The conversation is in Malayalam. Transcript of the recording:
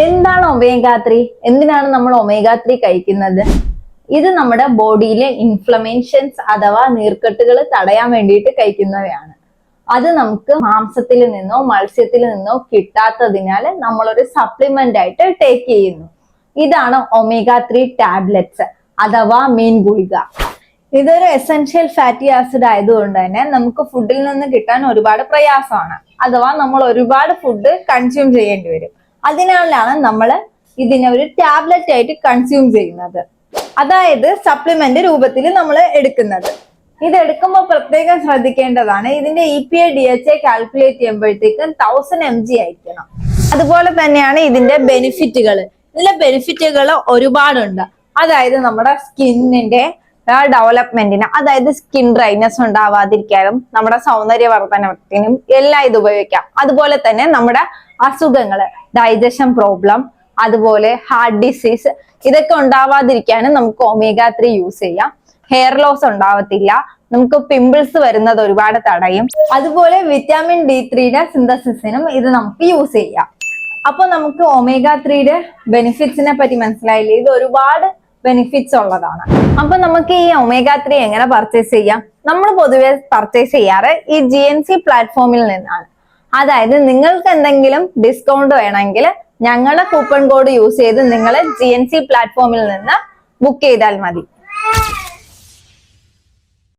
എന്താണ് ഒമേഗ 3? എന്തിനാണ് നമ്മൾ ഒമേഗ 3 കഴിക്കുന്നത്? ഇത് നമ്മുടെ ബോഡിയിലെ ഇൻഫ്ലമേഷൻസ് അഥവാ നീർക്കെട്ടുകൾ തടയാൻ വേണ്ടിയിട്ട് കഴിക്കുന്നവയാണ്. അത് നമുക്ക് മാംസത്തിൽ നിന്നോ മത്സ്യത്തിൽ നിന്നോ കിട്ടാത്തതിനാൽ നമ്മളൊരു സപ്ലിമെന്റ് ആയിട്ട് ടേക്ക് ചെയ്യുന്നു. ഇതാണ് ഒമേഗ 3 ടാബ്ലറ്റ്സ് അഥവാ മീൻ ഗുളിക. ഇതൊരു എസെൻഷ്യൽ ഫാറ്റി ആസിഡ് ആയതുകൊണ്ട് തന്നെ നമുക്ക് ഫുഡിൽ നിന്ന് കിട്ടാൻ ഒരുപാട് പ്രയാസമാണ്. അഥവാ നമ്മൾ ഒരുപാട് ഫുഡ് കൺസ്യൂം ചെയ്യേണ്ടി വരും. അതിനാലാണ് നമ്മൾ ഇതിനെ ഒരു ടാബ്ലറ്റ് ആയിട്ട് കൺസ്യൂം ചെയ്യുന്നത്. അതായത് സപ്ലിമെന്റ് രൂപത്തിൽ നമ്മൾ എടുക്കുന്നത്. ഇത് എടുക്കുമ്പോൾ പ്രത്യേകം ശ്രദ്ധിക്കേണ്ടതാണ്, ഇതിന്റെ EPA DHA കാൽക്കുലേറ്റ് ചെയ്യുമ്പോഴത്തേക്കും 1000 mg ആയിരിക്കണം. അതുപോലെ തന്നെയാണ് ഇതിന്റെ ബെനിഫിറ്റുകൾ. ഇതിന്റെ ബെനിഫിറ്റുകൾ ഒരുപാടുണ്ട്. അതായത് നമ്മുടെ സ്കിന്നിന്റെ ഡെവലപ്മെന്റിന്, അതായത് സ്കിൻ ഡ്രൈനെസ് ഉണ്ടാവാതിരിക്കാനും നമ്മുടെ സൗന്ദര്യവർദ്ധനത്തിനും എല്ലാം ഇത് ഉപയോഗിക്കാം. അതുപോലെ തന്നെ നമ്മുടെ അസുഖങ്ങള്, ഡൈജഷൻ പ്രോബ്ലം, അതുപോലെ ഹാർട്ട് ഡിസീസ്, ഇതൊക്കെ ഉണ്ടാവാതിരിക്കാനും നമുക്ക് ഒമേഗ 3 യൂസ് ചെയ്യാം. ഹെയർ ലോസ് ഉണ്ടാവത്തില്ല, നമുക്ക് പിമ്പിൾസ് വരുന്നത് ഒരുപാട് തടയും. അതുപോലെ വിറ്റാമിൻ D3 സിന്തസിസിനും ഇത് നമുക്ക് യൂസ് ചെയ്യാം. അപ്പൊ നമുക്ക് ഒമേഗ 3 ബെനിഫിറ്റ്സിനെ പറ്റി മനസ്സിലായില്ലേ? ഇത് ഒരുപാട് ബെനിഫിറ്റ്സ് ഉള്ളതാണ്. അപ്പൊ നമുക്ക് ഈ ഒമേഗ 3 എങ്ങനെ പർച്ചേസ് ചെയ്യാം? നമ്മൾ പൊതുവെ പർച്ചേസ് ചെയ്യാറ് ഈ GNC പ്ലാറ്റ്ഫോമിൽ നിന്നാണ്. അതായത് നിങ്ങൾക്ക് എന്തെങ്കിലും ഡിസ്കൗണ്ട് വേണമെങ്കിൽ ഞങ്ങളുടെ കൂപ്പൺ കോഡ് യൂസ് ചെയ്ത് നിങ്ങൾ GNC പ്ലാറ്റ്ഫോമിൽ നിന്ന് ബുക്ക് ചെയ്താൽ മതി.